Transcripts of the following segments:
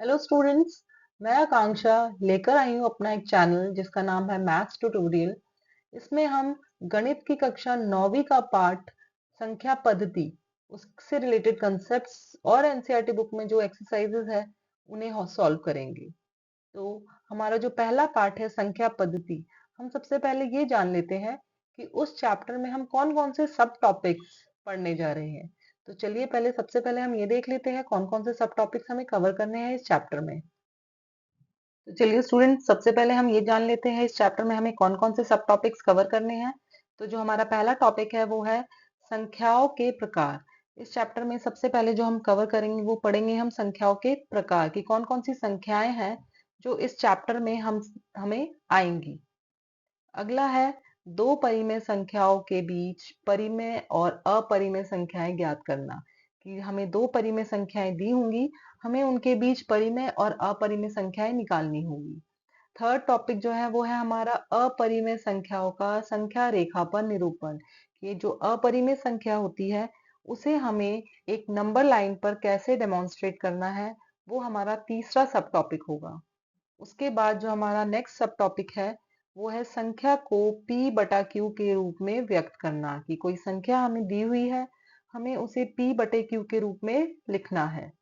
Hello students. मैं आकांक्षा लेकर आई हूँ अपना एक चैनल जिसका नाम है मैथ्स ट्यूटोरियल। इसमें हम गणित की कक्षा 9वीं का पाठ संख्या पद्धति उससे रिलेटेड कंसेप्ट्स और एनसीईआरटी बुक में जो एक्सरसाइजेज है उन्हें सॉल्व करेंगे। तो हमारा जो पहला पाठ है संख्या पद्धति, हम सबसे पहले ये जान लेते हैं कि उस चैप्टर में हम कौन कौन से सब टॉपिक्स पढ़ने जा रहे हैं। तो चलिए पहले सबसे पहले हम ये देख लेते हैं कौन कौन से सब टॉपिक्स हमें कवर करने हैं इस चैप्टर में। तो चलिए स्टूडेंट, सबसे पहले हम ये जान लेते हैं इस चैप्टर में हमें कौन कौन से सब टॉपिक्स कवर करने हैं। तो जो हमारा पहला टॉपिक है वो है संख्याओं के प्रकार। इस चैप्टर में सबसे पहले जो हम कवर करेंगे वो पढ़ेंगे हम संख्याओं के प्रकार की कौन कौन सी संख्याएं हैं जो इस चैप्टर में हमें आएंगी। अगला है दो परिमेय संख्याओं के बीच परिमेय और अपरिमेय संख्याएं ज्ञात करना, कि हमें दो परिमेय संख्याएं दी होंगी, हमें उनके बीच परिमेय और अपरिमेय संख्याएं निकालनी होंगी। थर्ड टॉपिक जो है वो है हमारा अपरिमेय संख्याओं का संख्या रेखा पर निरूपण। ये जो अपरिमेय संख्या होती है उसे हमें एक नंबर लाइन पर कैसे डेमोन्स्ट्रेट करना है, वो हमारा तीसरा सब टॉपिक होगा। उसके बाद जो हमारा नेक्स्ट सब टॉपिक है वो है संख्या को p बटा q के रूप में व्यक्त करना, कि कोई संख्या हमें दी हुई है, हमें उसे p बटे q के रूप में लिखना है।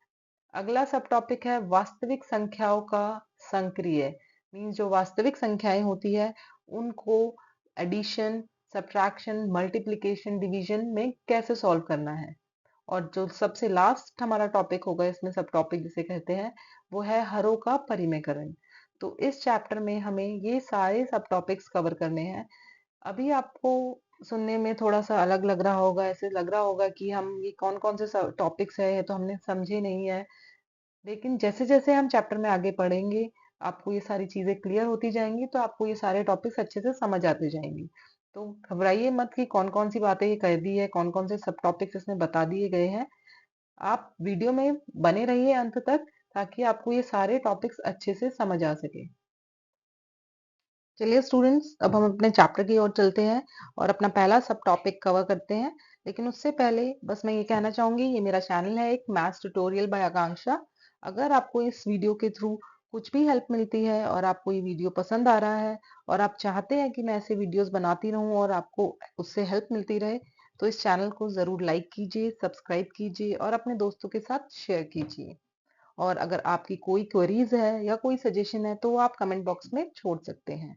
अगला सब टॉपिक है वास्तविक संख्याओं का संक्रिय, मीन्स जो वास्तविक संख्याएं होती है उनको एडिशन, सब्ट्रैक्शन, मल्टीप्लिकेशन, डिवीजन में कैसे सॉल्व करना है। और जो सबसे लास्ट हमारा टॉपिक होगा इसमें, सब टॉपिक जिसे कहते हैं, वो है हरों का परिमेयकरण। तो इस चैप्टर में हमें ये सारे सब टॉपिक्स कवर करने हैं। अभी आपको सुनने में थोड़ा सा अलग लग रहा होगा, ऐसे लग रहा होगा कि हम ये कौन कौन से टॉपिक्स है ये तो हमने समझे नहीं है। लेकिन जैसे जैसे हम चैप्टर में आगे पढ़ेंगे आपको ये सारी चीजें क्लियर होती जाएंगी, तो आपको ये सारे टॉपिक्स अच्छे से समझ आते जाएंगी। तो घबराइए मत कि कौन कौन सी बातें ये कह दी है, कौन कौन से सब टॉपिक्स इसमें बता दिए गए हैं। आप वीडियो में बने रहिए अंत तक, ताकि आपको ये सारे टॉपिक्स अच्छे से समझ आ सके। चलिए स्टूडेंट्स, अब हम अपने चैप्टर की ओर चलते हैं और अपना पहला सब टॉपिक कवर करते हैं। लेकिन उससे पहले बस मैं ये कहना चाहूंगी, ये मेरा चैनल है एक मैथ्स ट्यूटोरियल बाय आकांक्षा। अगर आपको इस वीडियो के थ्रू कुछ भी हेल्प मिलती है और आपको ये वीडियो पसंद आ रहा है और आप चाहते हैं कि मैं ऐसे वीडियोस बनाती रहूं और आपको उससे हेल्प मिलती रहे, तो इस चैनल को जरूर लाइक कीजिए, सब्सक्राइब कीजिए और अपने दोस्तों के साथ शेयर कीजिए। और अगर आपकी कोई क्वेरीज है या कोई सजेशन है तो वो आप कमेंट बॉक्स में छोड़ सकते हैं।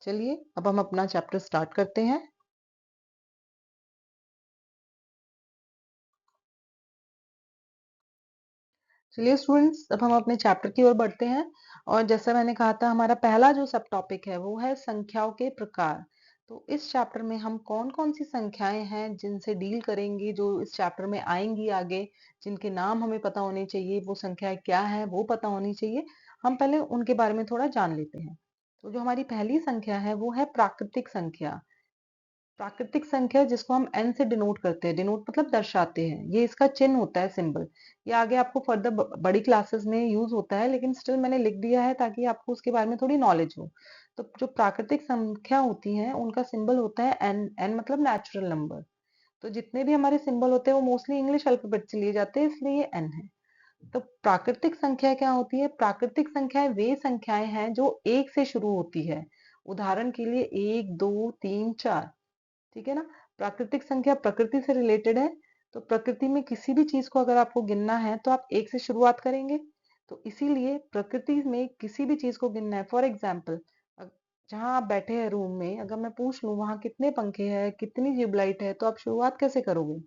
चलिए अब हम अपना चैप्टर स्टार्ट करते हैं। चलिए स्टूडेंट्स, अब हम अपने चैप्टर की ओर बढ़ते हैं। और जैसा मैंने कहा था, हमारा पहला जो सब टॉपिक है वो है संख्याओं के प्रकार। तो इस चैप्टर में हम कौन कौन सी संख्याएं हैं जिनसे डील करेंगे, जो इस चैप्टर में आएंगी आगे, जिनके नाम हमें पता होने चाहिए, वो संख्याएं क्या है वो पता होनी चाहिए। हम पहले उनके बारे में थोड़ा जान लेते हैं। तो जो हमारी पहली संख्या है वो है प्राकृतिक संख्या। प्राकृतिक संख्या जिसको हम एन से डिनोट करते हैं, डिनोट मतलब दर्शाते हैं, ये इसका चिन्ह होता है, सिंबल। ये आगे आपको फर्दर बड़ी क्लासेस में यूज होता है, लेकिन स्टिल मैंने लिख दिया है ताकि आपको उसके बारे में थोड़ी नॉलेज हो। तो जो प्राकृतिक संख्या होती है उनका सिंबल होता है एन। एन मतलब नेचुरल नंबर। तो जितने भी हमारे सिंबल होते हैं वो मोस्टली इंग्लिश अल्फाबेट से लिए जाते हैं, इसलिए ये एन है। तो प्राकृतिक संख्या क्या होती है? प्राकृतिक संख्याएं वे संख्याएं हैं जो एक से शुरू होती है। उदाहरण के लिए एक, दो, तीन, चार। ठीक है ना? प्राकृतिक संख्या प्रकृति से रिलेटेड है। तो प्रकृति में किसी भी चीज को अगर आपको गिनना है तो आप एक से शुरुआत करेंगे। तो इसीलिए प्रकृति में किसी भी चीज को गिनना है, फॉर एग्जाम्पल जहां आप बैठे हैं रूम में, अगर मैं पूछ लूं वहां कितने पंखे हैं, कितनी ट्यूबलाइट है, तो आप शुरुआत कैसे करोगे?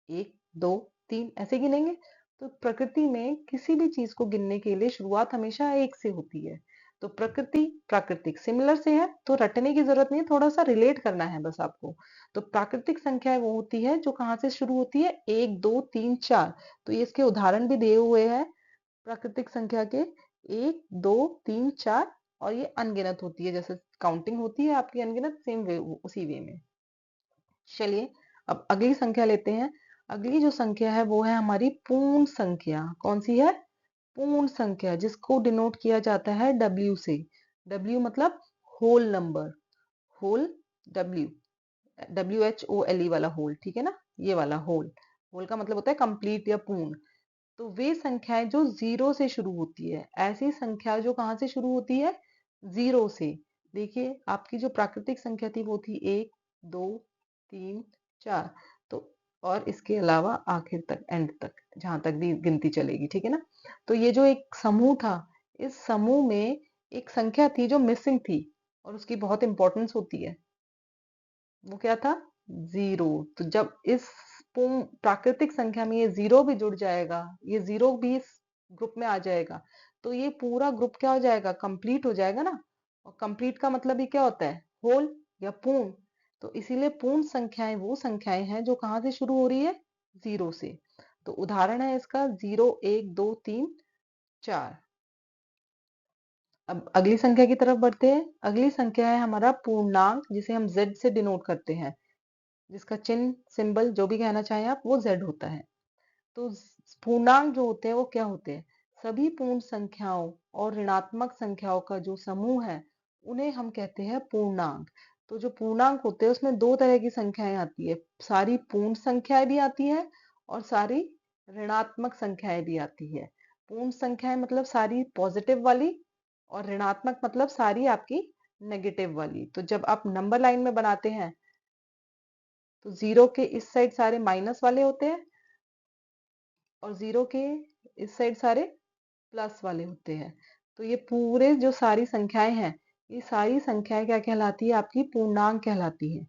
एक, दो, तीन ऐसे गिनेंगे। तो प्रकृति में किसी भी चीज को गिनने के लिए शुरुआत हमेशा एक से होती है। तो प्रकृति प्राकृतिक सिमिलर से है, तो रटने की जरूरत नहीं है, थोड़ा सा रिलेट करना है बस आपको। तो प्राकृतिक संख्या वो होती है जो कहाँ से शुरू होती है? एक, दो, तीन, चार। तो ये इसके उदाहरण भी दिए हुए हैं प्राकृतिक संख्या के, एक, दो, तीन, चार। और ये अनगिनत होती है, जैसे काउंटिंग होती है आपकी अनगिनत, सेम वे उसी वे में। चलिए अब अगली संख्या लेते हैं। अगली जो संख्या है वो है हमारी पूर्ण संख्या। कौन सी है? पूर्ण संख्या, जिसको डिनोट किया जाता है डब्ल्यू से। डब्ल्यू मतलब whole number, whole, W, WHOLE वाला होल, ठीक है ना? ये वाला होल, होल का मतलब होता है कंप्लीट या पूर्ण। तो वे संख्याएं जो जीरो से शुरू होती है, ऐसी संख्या जो कहाँ से शुरू होती है, जीरो से। देखिए आपकी जो प्राकृतिक संख्या थी वो थी 1, 2, 3, 4। तो और इसके अलावा आखिर तक, एंड तक, जहां तक भी गिनती चलेगी, ठीक है ना। तो ये जो एक समूह था, इस समूह में एक संख्या थी जो मिसिंग थी और उसकी बहुत इंपॉर्टेंस होती है। वो क्या था, जीरो। तो जब इस प्राकृतिक संख्या में ये जीरो भी जुड़ जाएगा, ये जीरो भी इस ग्रुप में आ जाएगा, तो ये पूरा ग्रुप क्या हो जाएगा, कंप्लीट हो जाएगा ना। और कंप्लीट का मतलब ही क्या होता है, होल या पूर्ण। तो इसीलिए पूर्ण संख्याएं वो संख्याएं हैं जो कहाँ से शुरू हो रही है, जीरो से। तो उदाहरण है इसका 0, 1, 2, 3, 4। अब अगली संख्या की तरफ बढ़ते हैं। अगली संख्या है हमारा पूर्णांक, जिसे हम z से डिनोट करते हैं, जिसका चिन्ह, सिंबल, जो भी कहना चाहें आप, वो z होता है। तो पूर्णांक जो होते हैं वो क्या होते हैं, सभी पूर्ण संख्याओं और ऋणात्मक संख्याओं का जो समूह है उन्हें हम कहते हैं पूर्णांक। तो जो पूर्णांक होते हैं उसमें दो तरह की संख्याएं आती है, सारी पूर्ण संख्याएं भी आती है और सारी ऋणात्मक संख्याएं भी आती है। पूर्ण संख्याएं मतलब सारी पॉजिटिव वाली, और ऋणात्मक मतलब सारी आपकी नेगेटिव वाली। तो जब आप नंबर लाइन में बनाते हैं तो जीरो के इस साइड सारे माइनस वाले होते हैं और जीरो के इस साइड सारे प्लस वाले होते हैं। तो ये पूरे जो सारी संख्याएं हैं, ये सारी संख्याएं क्या कहलाती है, आपकी पूर्णांक कहलाती है।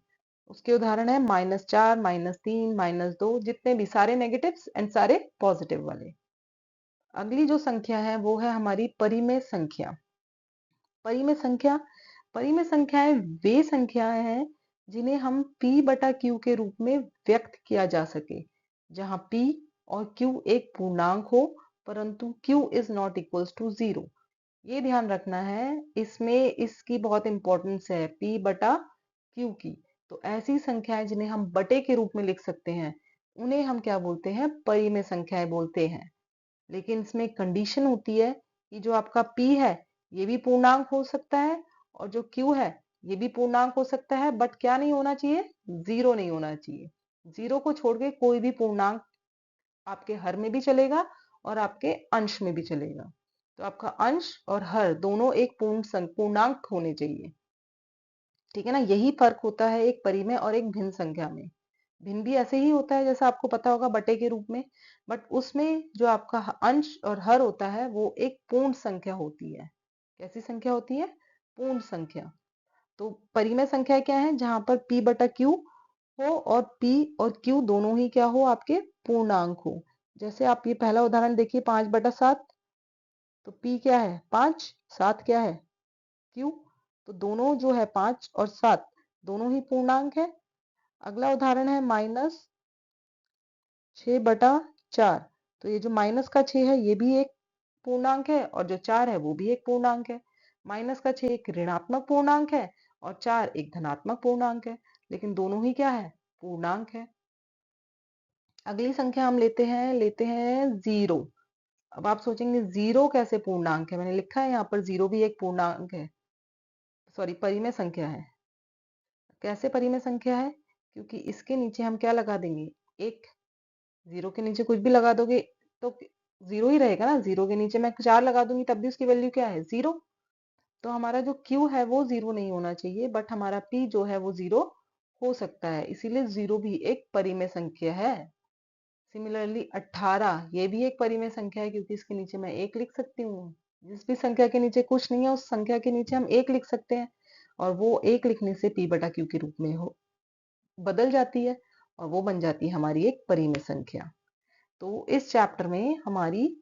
उसके उदाहरण है -4, -3, -2, जितने भी सारे नेगेटिव्स एंड सारे पॉजिटिव वाले। अगली जो संख्या है वो है हमारी परिमेय संख्या। परिमेय संख्या, परिमेय संख्याएं वे संख्याएं हैं जिन्हें हम p बटा q के रूप में व्यक्त किया जा सके, जहां p और q एक पूर्णांक हो परंतु q is not equals to 0। ये ध्यान रखना है, इसमें इसकी बहुत इंपॉर्टेंस है p बटा q की। तो ऐसी संख्याएं जिन्हें हम बटे के रूप में लिख सकते हैं उन्हें हम क्या बोलते हैं, परिमेय संख्याएं बोलते हैं। लेकिन इसमें एक कंडीशन होती है कि जो आपका p है ये भी पूर्णांक हो सकता है और जो q है ये भी पूर्णांक हो सकता है, बट क्या नहीं होना चाहिए, जीरो नहीं होना चाहिए। जीरो को छोड़ के कोई भी पूर्णांक आपके हर में भी चलेगा और आपके अंश में भी चलेगा। तो आपका अंश और हर दोनों एक पूर्णांक होने चाहिए, ठीक है ना। यही फर्क होता है एक परिमेय और एक भिन्न संख्या में। भिन्न भी ऐसे ही होता है जैसा आपको पता होगा बटे के रूप में, बट उसमें जो आपका अंश और हर होता है वो एक पूर्ण संख्या होती है। कैसी संख्या होती है, पूर्ण संख्या। तो परिमेय संख्या क्या है, जहां पर p बटा q हो और p और q दोनों ही क्या हो, आपके पूर्णांक हो। जैसे आप ये पहला उदाहरण देखिए, 5/7। तो p क्या है, 5, 7 क्या है, q। तो दोनों जो है 5 और 7 दोनों ही पूर्णांक है। अगला उदाहरण है -6/4। तो ये जो माइनस का 6 है ये भी एक पूर्णांक है और जो 4 है वो भी एक पूर्णांक है। माइनस का 6 एक ऋणात्मक पूर्णांक है और 4 एक धनात्मक पूर्णांक है, लेकिन दोनों ही क्या है, पूर्णांक है। अगली संख्या हम लेते हैं 0। अब आप सोचेंगे जीरो कैसे पूर्णांक है, मैंने लिखा है यहाँ पर जीरो भी एक पूर्णांक है, सॉरी परिमेय संख्या है। कैसे परिमेय संख्या है, क्योंकि इसके नीचे हम क्या लगा देंगे, एक। जीरो के नीचे कुछ भी लगा दोगे तो जीरो ही रहेगा ना। जीरो के नीचे मैं 4 लगा दूंगी तब भी उसकी वैल्यू क्या है, जीरो। तो हमारा जो q है वो जीरो नहीं होना चाहिए, बट हमारा p जो है वो जीरो हो सकता है, इसीलिए जीरो भी एक परिमेय संख्या है। सिमिलरली 18 ये भी एक परिमेय संख्या है, क्योंकि इसके नीचे मैं एक लिख सकती हूँ। जिस भी संख्या के नीचे कुछ नहीं है उस संख्या के नीचे हम एक लिख सकते हैं, और वो एक लिखने से p बटा q के रूप में हो बदल जाती है और वो बन जाती है हमारी एक परिमेय संख्या। तो इस चैप्टर में हमारी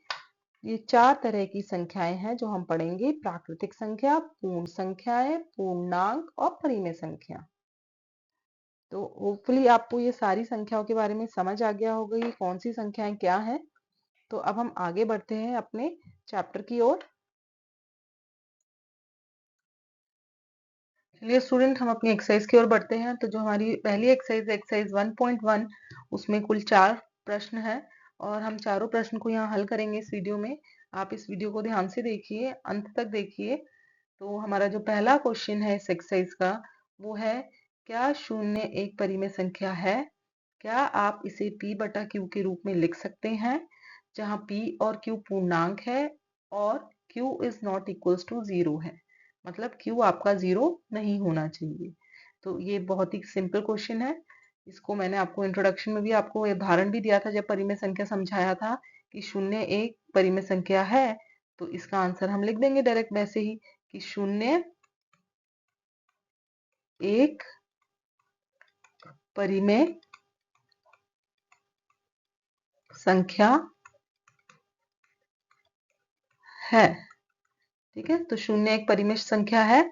ये 4 तरह की संख्याएं हैं जो हम पढ़ेंगे, प्राकृतिक संख्या, पूर्ण संख्याएं, पूर्णांक और परिमेय संख्या। तो होपफुली आपको ये सारी संख्याओं के बारे में समझ आ गया होगा ये कौन सी संख्याएं क्या है। तो अब हम आगे बढ़ते हैं अपने चैप्टर की ओर। चलिए स्टूडेंट, हम अपनी एक्सरसाइज की ओर बढ़ते हैं। तो जो हमारी पहली एक्सरसाइज 1.1, उसमें कुल 4 प्रश्न है और हम चारों प्रश्न को यहाँ हल करेंगे इस वीडियो में। आप इस वीडियो को ध्यान से देखिए, अंत तक देखिए। तो हमारा जो पहला क्वेश्चन है इस एक्सरसाइज का वो है, क्या शून्य एक परिमेय संख्या है? क्या आप इसे p बटा q के रूप में लिख सकते हैं? जहां p और q पूर्णांक है और q is not equals to 0 है, मतलब q आपका 0 नहीं होना चाहिए। तो ये बहुत ही सिंपल क्वेश्चन है। इसको मैंने आपको इंट्रोडक्शन में भी आपको उदाहरण भी दिया था जब परिमेय संख्या समझाया था कि शून्य एक परिमेय संख्या है, तो इसका आंसर हम लिख देंगे डायरेक्ट वैसे ही कि शून्य एक परिमेय संख्या है। ठीक है, तो शून्य एक परिमेय संख्या है।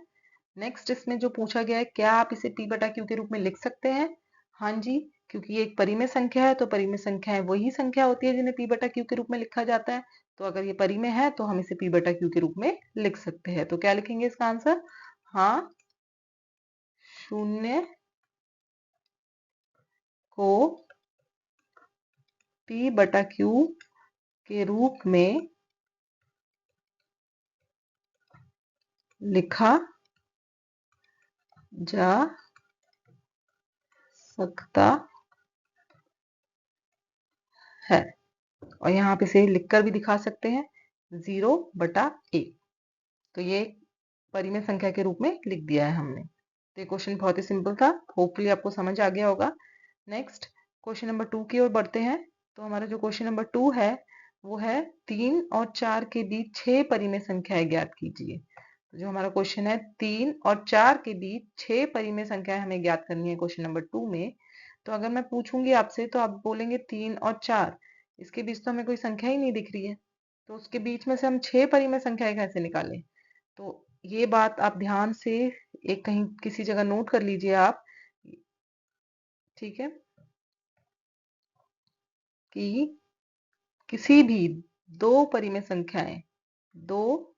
नेक्स्ट इसमें जो पूछा गया है, क्या आप इसे p बटा q के रूप में लिख सकते हैं? हाँ जी, क्योंकि ये एक परिमेय संख्या है तो परिमेय संख्याएं वही संख्या होती है जिन्हें p बटा q के रूप में लिखा जाता है। तो अगर ये परिमेय है तो हम इसे p बटा q के रूप में लिख सकते हैं। तो क्या लिखेंगे इसका आंसर? हाँ, शून्य को p बटा q के रूप में लिखा जा सकता है। और यहाँ आप इसे लिखकर भी दिखा सकते हैं 0/a। तो ये परिमेय संख्या के रूप में लिख दिया है हमने। तो ये क्वेश्चन बहुत ही सिंपल था, होपफुली आपको समझ आ गया होगा। नेक्स्ट क्वेश्चन नंबर 2 की ओर बढ़ते हैं। तो हमारा जो क्वेश्चन नंबर 2 है वो है 3 और 4 के बीच 6 परिमेय संख्याएं ज्ञात कीजिए। तो जो हमारा क्वेश्चन है 3 और 4 के बीच 6 परिमेय संख्याएं हमें ज्ञात करनी है क्वेश्चन नंबर 2 में। तो अगर मैं पूछूंगी आपसे तो आप बोलेंगे 3 और 4, इसके बीच तो हमें कोई संख्या ही नहीं दिख रही है, तो उसके बीच में से हम 6 परिमेय संख्याएं कैसे निकालें? तो ये बात आप ध्यान से एक कहीं किसी जगह नोट कर लीजिए आप, ठीक है, कि किसी भी दो परिमेय संख्याएं, दो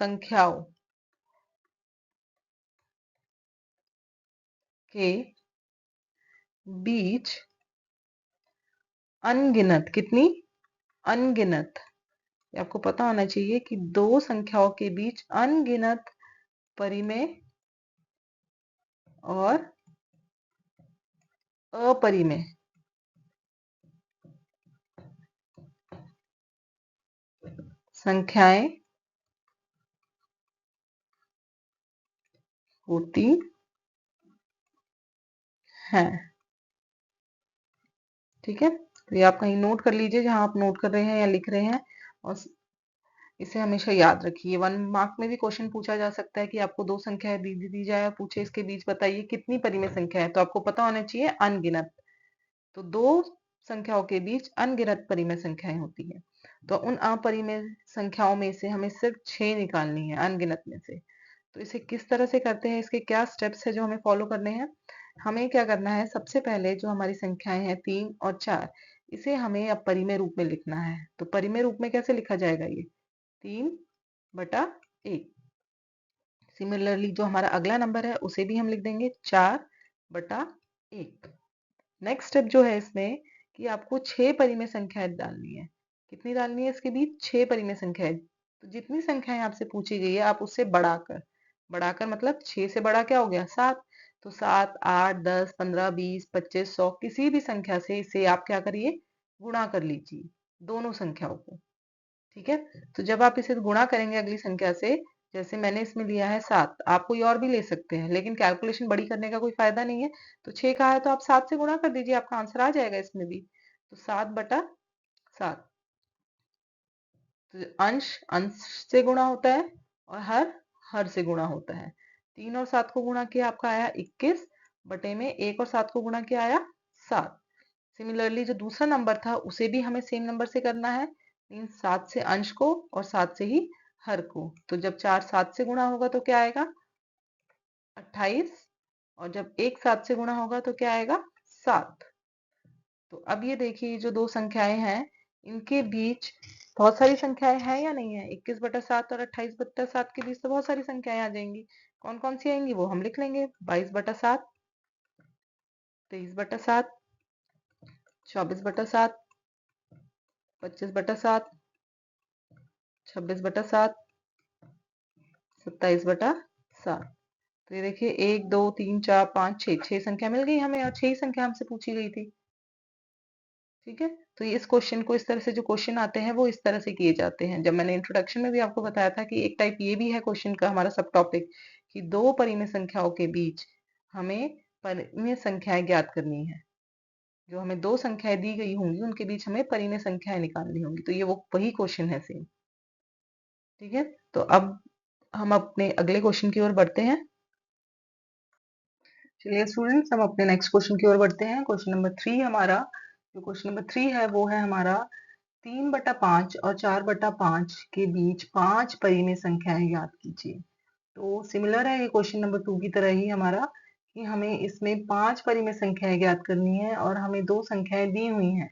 संख्याओं के बीच अनगिनत, कितनी? अनगिनत, आपको पता होना चाहिए कि दो संख्याओं के बीच अनगिनत परिमेय और अपरिमेय संख्याएं होती हैं। ठीक है, तो ये आप कहीं नोट कर लीजिए जहां आप नोट कर रहे हैं या लिख रहे हैं, और इसे हमेशा याद रखिए। 1 मार्क में भी क्वेश्चन पूछा जा सकता है कि आपको दो संख्याएं दी जाए और पूछे इसके बीच बताइए कितनी परिमेय संख्या है, तो आपको पता होना चाहिए अनगिनत। तो दो संख्याओं के बीच अनगिनत परिमेय संख्याएं होती है, तो उन अपरिमेय संख्याओं में से हमें सिर्फ 6 निकालनी है अनगिनत में से। तो इसे किस तरह से करते हैं, इसके क्या स्टेप्स है जो हमें फॉलो करने हैं? हमें क्या करना है, सबसे पहले जो हमारी संख्याएं हैं 3 और 4, इसे हमें अब परिमेय रूप में लिखना है। तो परिमेय रूप में कैसे लिखा जाएगा? ये 3/1। सिमिलरली जो हमारा अगला नंबर है उसे भी हम लिख देंगे 4/1। नेक्स्ट स्टेप जो है इसमें कि आपको 6 परिमेय संख्याएं डालनी है। कितनी डालनी है इसके बीच? 6 परिमेय संख्याएं। तो जितनी संख्याएं आपसे पूछी गई है आप उससे बढ़ाकर, बढ़ाकर मतलब 6 से बड़ा क्या हो गया? 7। तो 7, 8, 10, 15, 20, 25, 100 किसी भी संख्या से इसे आप क्या करिए? गुणा कर लीजिए दोनों संख्याओं को। ठीक है, तो जब आप इसे गुणा करेंगे अगली संख्या से, जैसे मैंने इसमें लिया है 7, आप कोई और भी ले सकते हैं लेकिन कैलकुलेशन बड़ी करने का कोई फायदा नहीं है। तो 6 का है तो आप 7 से गुणा कर दीजिए, आपका आंसर आ जाएगा इसमें भी। तो 7/7। तो अंश अंश से गुणा होता है और हर हर से गुणा होता है। 3 और 7 को गुणा किया आपका आया 21 बटे में 1 और 7 को गुणा किया आया 7। सिमिलरली जो दूसरा नंबर था उसे भी हमें सेम नंबर से करना है, मीन 7 से अंश को और 7 से ही हर को। तो जब 4 7 से गुणा होगा तो क्या आएगा? 28। और जब 1 7 से गुणा होगा तो क्या आएगा? 7। तो अब ये देखिए जो दो संख्याएं हैं इनके बीच बहुत सारी संख्याएं हैं या नहीं है? 21/7 और 28/7 के बीच तो बहुत सारी संख्याएं आ जाएंगी। कौन कौन सी आएंगी वो हम लिख लेंगे। 22/7, 23/7, 24/7, 25/7, 26/7, 27/7। तो ये देखिए 1 2 3 4 5 6, 6 संख्या मिल गई हमें और 6 संख्या हमसे पूछी गई थी। ठीक है, तो इस क्वेश्चन को, इस तरह से जो क्वेश्चन आते हैं वो इस तरह से किए जाते हैं। जब मैंने इंट्रोडक्शन में भी आपको बताया था कि एक टाइप ये भी है क्वेश्चन का हमारा सब टॉपिक, कि दो परिमेय संख्याओं के बीच हमें परिमेय संख्याएं ज्ञात करनी है। जो हमें दो संख्याएं दी गई होंगी उनके बीच हमें परिमेय संख्याएं निकालनी होंगी, तो ये वो वही क्वेश्चन है सेम। ठीक है, तो अब हम अपने अगले क्वेश्चन की ओर बढ़ते हैं। चलिए स्टूडेंट्स, हम अपने नेक्स्ट क्वेश्चन की ओर बढ़ते हैं। क्वेश्चन नंबर 3 हमारा, जो क्वेश्चन नंबर 3 है वो है हमारा 3/5 और 4/5 के बीच 5 परिमेय संख्याएं ज्ञात कीजिए। तो सिमिलर है ये क्वेश्चन नंबर 2 की तरह ही हमारा, कि हमें इसमें 5 परिमेय संख्याएं ज्ञात करनी है और हमें दो संख्याएं दी हुई हैं,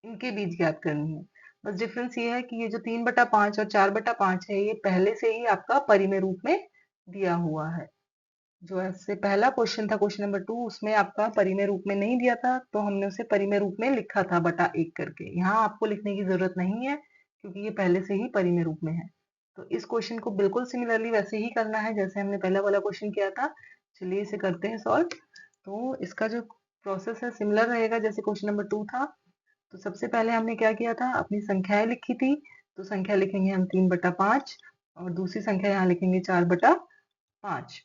इनके बीच ज्ञात करनी है। बस डिफरेंस ये है कि ये जो 3/5 और 4/5 है, ये पहले से ही आपका परिमेय रूप में दिया हुआ है। जो ऐसे पहला क्वेश्चन था, क्वेश्चन नंबर 2, उसमें आपका परिमेय रूप में नहीं दिया था, तो हमने उसे परिमेय रूप में लिखा था बटा 1 करके। यहाँ आपको लिखने की जरूरत नहीं है क्योंकि ये पहले से ही परिमेय रूप में है। तो इस क्वेश्चन को बिल्कुल सिमिलरली वैसे ही करना है जैसे हमने पहला वाला क्वेश्चन किया था। चलिए इसे करते हैं सॉल्व। तो इसका जो प्रोसेस है सिमिलर रहेगा जैसे क्वेश्चन नंबर 2 था। तो सबसे पहले हमने क्या किया था, अपनी संख्याएं लिखी थी। तो संख्या लिखेंगे हम 3/5 और दूसरी संख्या यहाँ लिखेंगे 4/5।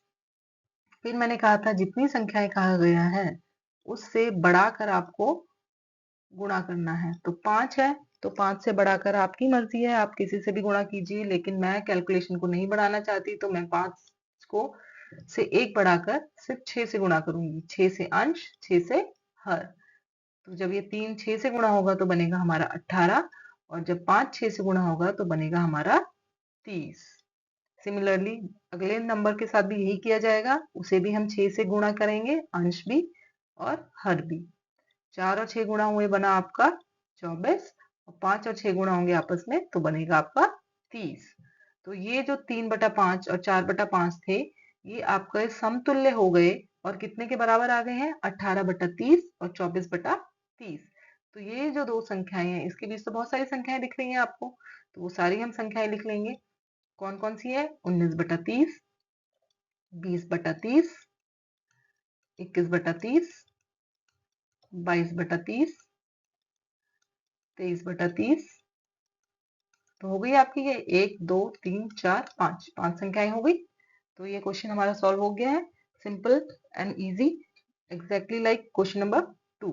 फिर मैंने कहा था जितनी संख्याएं कहा गया है उससे बढ़ाकर आपको गुणा करना है। तो 5 है तो 5 से बढ़ाकर आपकी मर्जी है, आप किसी से भी गुणा कीजिए, लेकिन मैं कैलकुलेशन को नहीं बढ़ाना चाहती, तो मैं 5 को से 1 बढ़ाकर सिर्फ 6 से गुणा करूंगी। 6 से अंश, 6 से हर। तो जब ये 3 6 से गुणा होगा तो बनेगा हमारा 18, और जब 5 6 से गुणा होगा तो बनेगा हमारा 30। सिमिलरली अगले नंबर के साथ भी यही किया जाएगा, उसे भी हम 6 से गुणा करेंगे, अंश भी और हर भी। 4 और 6 गुणा हुए बना आपका 24, और 5 और 6 गुणा होंगे आपस में तो बनेगा आपका 30। तो ये जो 3/5 और 4/5 थे, ये आपके समतुल्य हो गए और कितने के बराबर आ गए हैं, 18/30 और 24/30। तो ये जो दो संख्याएं हैं, इसके बीच तो बहुत सारी संख्याएं दिख रही हैं आपको, तो वो सारी हम संख्याएं लिख लेंगे। कौन कौन सी है, 19/30, 20/30, 21/30, 22/30, 23/30। तो हो गई आपकी ये 1 2 3 4 5 5 संख्याएं हो गई। तो ये क्वेश्चन हमारा सॉल्व हो गया है, simple and easy, exactly like question number 2।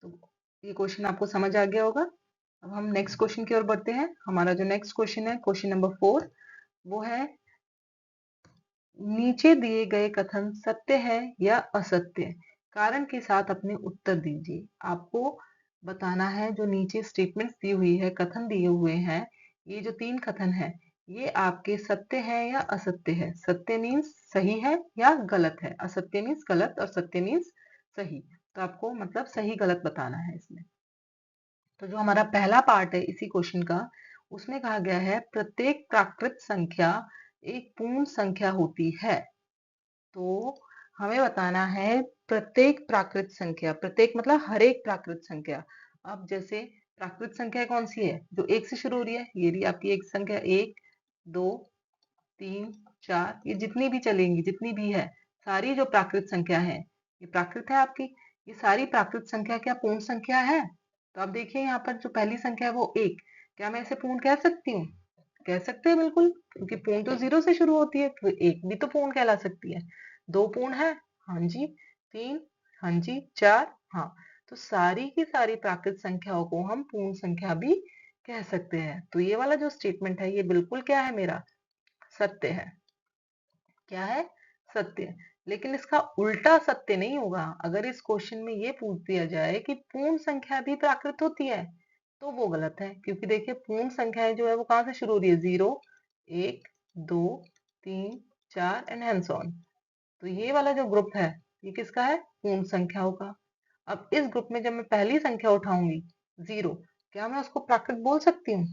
तो ये क्वेश्चन आपको समझ आ गया होगा। अब हम नेक्स्ट क्वेश्चन की ओर बढ़ते हैं। हमारा जो नेक्स्ट क्वेश्चन है, क्वेश्चन नंबर 4, वो है नीचे दिए गए कथन सत्य है या असत्य, कारण के साथ अपने उत्तर दीजिए। आपको बताना है जो नीचे स्टेटमेंट्स दी हुई है, कथन दिए हुए हैं, ये जो 3 कथन है, ये आपके सत्य है या असत्य है। सत्य मीन्स सही है या गलत है, असत्य मीन्स गलत, और सत्य मीन्स सही। तो आपको मतलब सही गलत बताना है इसमें। तो जो हमारा पहला पार्ट है इसी क्वेश्चन का, उसमें कहा गया है प्रत्येक प्राकृत संख्या एक पूर्ण संख्या होती है। तो हमें बताना है प्रत्येक प्राकृत संख्या, प्रत्येक मतलब हर एक प्राकृत संख्या। अब जैसे प्राकृत संख्या कौन सी है, जो 1 से शुरू हो रही है, ये रही आपकी एक संख्या, 1 2 3 4, ये जितनी भी चलेंगी, जितनी भी है, सारी जो प्राकृत संख्या है, ये प्राकृत है आपकी। ये सारी प्राकृत संख्या क्या पूर्ण संख्या है? तो आप देखिए यहाँ पर जो पहली संख्या है वो 1, क्या मैं इसे पूर्ण कह सकती हूँ? कह सकते हैं बिल्कुल, क्योंकि पूर्ण तो 0 से शुरू होती है, तो 1 भी तो पूर्ण कहला सकती है। 2 पूर्ण है, हाँ जी। 3, हाँ जी। 4, हाँ। तो सारी की सारी प्राकृत संख्याओं को हम पूर्ण संख्या भी कह सकते हैं। तो ये वाला जो स्टेटमेंट है, ये बिल्कुल क्या है मेरा, सत्य है। क्या है, सत्य। लेकिन इसका उल्टा सत्य नहीं होगा। अगर इस क्वेश्चन में ये पूछ दिया जाए कि पूर्ण संख्या भी प्राकृत होती है, तो वो गलत है, क्योंकि देखिए पूर्ण संख्याएं जो है वो कहाँ से शुरू हो रही है, 0 1 2 3 4 एंड हैंस ऑन। तो ये वाला जो ग्रुप है, ये किसका है, पूर्ण संख्याओं का। अब इस ग्रुप में जब मैं पहली संख्या उठाऊंगी 0, क्या मैं उसको प्राकृत बोल सकती हूँ?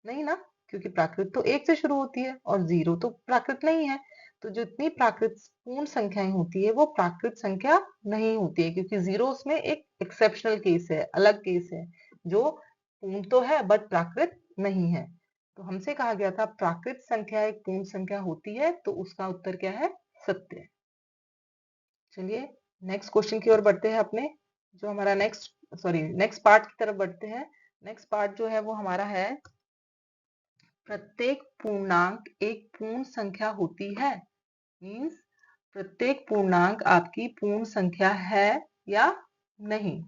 नहीं ना, क्योंकि प्राकृत तो 1 से शुरू होती है और 0 तो प्राकृत नहीं है। तो जितनी प्राकृत पूर्ण संख्याएं होती है वो प्राकृत संख्या नहीं होती है, क्योंकि 0 उसमें एक एक्सेप्शनल केस है, अलग केस है, जो पूर्ण तो है बट प्राकृत नहीं है। तो हमसे कहा गया था प्राकृत संख्या एक पूर्ण संख्या होती है, तो उसका उत्तर क्या है, सत्य। चलिए नेक्स्ट क्वेश्चन की ओर बढ़ते हैं अपने। जो हमारा नेक्स्ट सॉरी नेक्स्ट पार्ट की तरफ बढ़ते हैं। नेक्स्ट पार्ट जो है वो हमारा है प्रत्येक पूर्णांक एक पूर्ण संख्या होती है। मीन्स प्रत्येक पूर्णांक आपकी पूर्ण संख्या है या नहीं,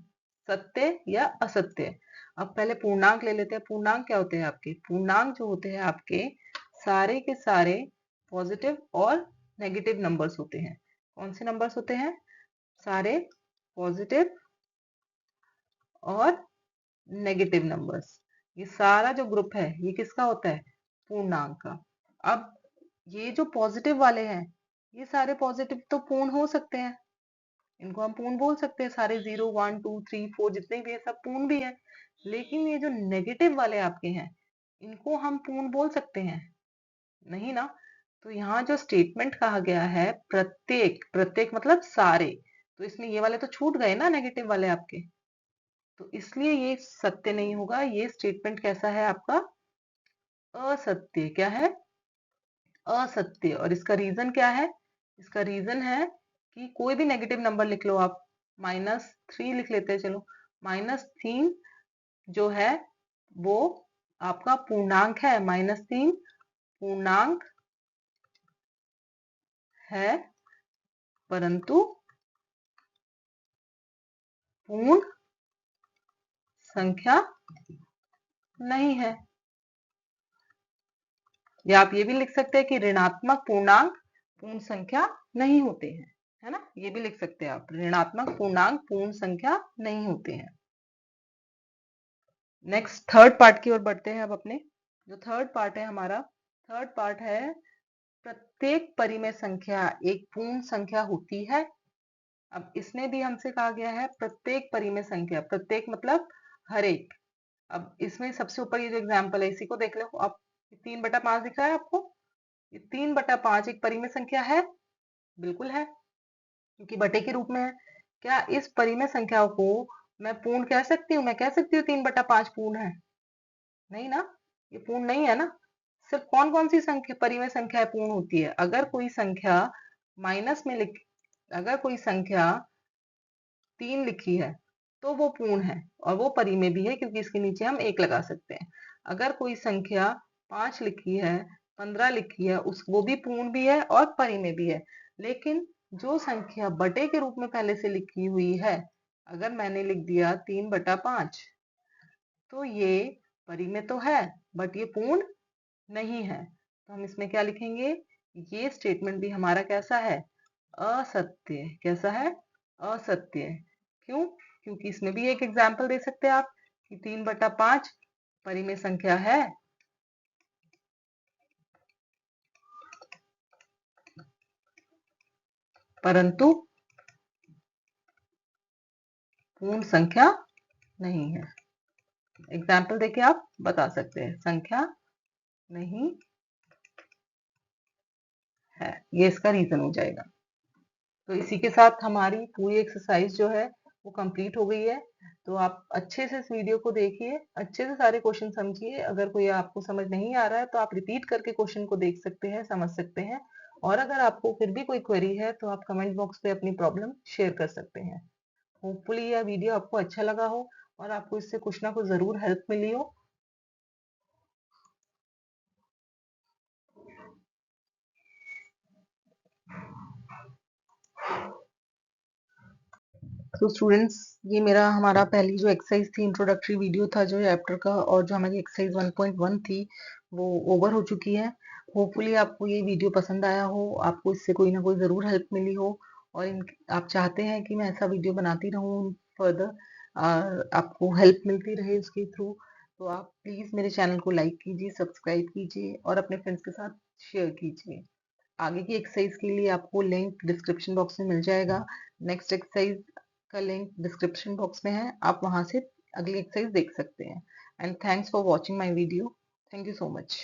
सत्य या असत्य। अब पहले पूर्णांक ले लेते हैं। पूर्णांक क्या होते हैं आपके? पूर्णांक जो होते हैं आपके सारे के सारे पॉजिटिव और नेगेटिव नंबर्स होते हैं। कौन से नंबर्स होते हैं? सारे पॉजिटिव और नेगेटिव नंबर्स। ये सारा जो ग्रुप है ये किसका होता है? पूर्णांक का। अब ये जो पॉजिटिव वाले हैं ये सारे पॉजिटिव तो पूर्ण हो सकते हैं, इनको हम पूर्ण बोल सकते हैं। सारे 0 1 2 3 4 जितने भी है सब पूर्ण भी है। लेकिन ये जो नेगेटिव वाले आपके हैं इनको हम पूर्ण बोल सकते हैं? नहीं ना। तो यहाँ जो स्टेटमेंट कहा गया है प्रत्येक, प्रत्येक मतलब सारे, तो इसमें ये वाले तो छूट गए ना नेगेटिव वाले आपके, तो इसलिए ये सत्य नहीं होगा। ये स्टेटमेंट कैसा है आपका? असत्य। क्या है? असत्य। और इसका रीजन क्या है? इसका रीजन है कि कोई भी नेगेटिव नंबर लिख लो आप, -3 लिख लेते हैं, चलो -3 जो है वो आपका पूर्णांक है। -3 पूर्णांक है परंतु पूर्ण संख्या नहीं है। या आप ये भी लिख सकते हैं कि ऋणात्मक पूर्णांक पूर्ण संख्या नहीं होते हैं, है ना। ये भी लिख सकते हैं आप, ऋणात्मक पूर्णांक पूर्ण संख्या नहीं होते हैं। नेक्स्ट थर्ड पार्ट की ओर बढ़ते हैं अब अपने। जो थर्ड पार्ट है हमारा, थर्ड पार्ट है प्रत्येक परिमेय संख्या एक पूर्ण संख्या होती है। अब इसमें भी हमसे कहा गया है प्रत्येक परिमेय संख्या, प्रत्येक मतलब हर एक। अब इसमें सबसे ऊपर ये जो एग्जाम्पल है इसी को देख लो आप। 3/5 दिख रहा है आपको? ये 3/5 एक परिमेय संख्या है? बिल्कुल है, क्योंकि बटे के रूप में है। क्या इस परिमेय संख्या को मैं पूर्ण कह सकती हूँ? मैं कह सकती हूँ 3/5 पूर्ण है? नहीं ना, ये पूर्ण नहीं है ना। सिर्फ कौन कौन सी संख्या परिमेय संख्या पूर्ण होती है? अगर कोई संख्या माइनस में लिख, अगर कोई संख्या 3 लिखी है तो वो पूर्ण है और वो परिमेय भी है, क्योंकि इसके नीचे हम 1 लगा सकते हैं। अगर कोई संख्या 5 लिखी है, 15 लिखी है, उस वो भी पूर्ण भी है और परिमेय भी है। लेकिन जो संख्या बटे के रूप में पहले से लिखी हुई है, अगर मैंने लिख दिया 3/5, तो ये परिमेय तो है बट ये पूर्ण नहीं है। तो हम इसमें क्या लिखेंगे? ये स्टेटमेंट भी हमारा कैसा है? असत्य। कैसा है? असत्य। क्यों? क्योंकि इसमें भी एक एग्जाम्पल दे सकते हैं आप कि 3/5 परिमेय संख्या है परंतु पूर्ण संख्या नहीं है। एग्जाम्पल देके आप बता सकते हैं संख्या नहीं है, ये इसका रीजन हो जाएगा। तो इसी के साथ हमारी पूरी एक्सरसाइज जो है वो कंप्लीट हो गई है। तो आप अच्छे से इस वीडियो को देखिए, अच्छे से सारे क्वेश्चन समझिए। अगर कोई आपको समझ नहीं आ रहा है तो आप रिपीट करके क्वेश्चन को देख सकते हैं, समझ सकते हैं। और अगर आपको फिर भी कोई क्वेरी है तो आप कमेंट बॉक्स पे अपनी प्रॉब्लम शेयर कर सकते हैं। होपफुली यह वीडियो आपको अच्छा लगा हो और आपको इससे कुछ ना कुछ जरूर हेल्प मिली हो। तो स्टूडेंट्स, ये मेरा हमारा पहली जो एक्सरसाइज थी, इंट्रोडक्टरी वीडियो था जो चैप्टर का, और जो हमारी एक्सरसाइज 1.1 थी वो ओवर हो चुकी है। होपफुली आपको ये वीडियो पसंद आया हो, आपको इससे कोई ना कोई ज़रूर हेल्प मिली हो, और आप चाहते हैं कि मैं ऐसा वीडियो बनाती रहूँ फर्दर, आपको हेल्प मिलती रहे इसके थ्रू। तो आप प्लीज़ मेरे चैनल को लाइक कीजिए, सब्सक्राइब कीजिए और अपने फ्रेंड्स के साथ शेयर कीजिए। आगे की एक्सरसाइज के लिए आपको लिंक डिस्क्रिप्शन बॉक्स में मिल जाएगा। नेक्स्ट एक्सरसाइज का लिंक डिस्क्रिप्शन बॉक्स में है, आप वहां से अगली एक्सरसाइज देख सकते हैं। And thanks for watching my video. Thank you so much.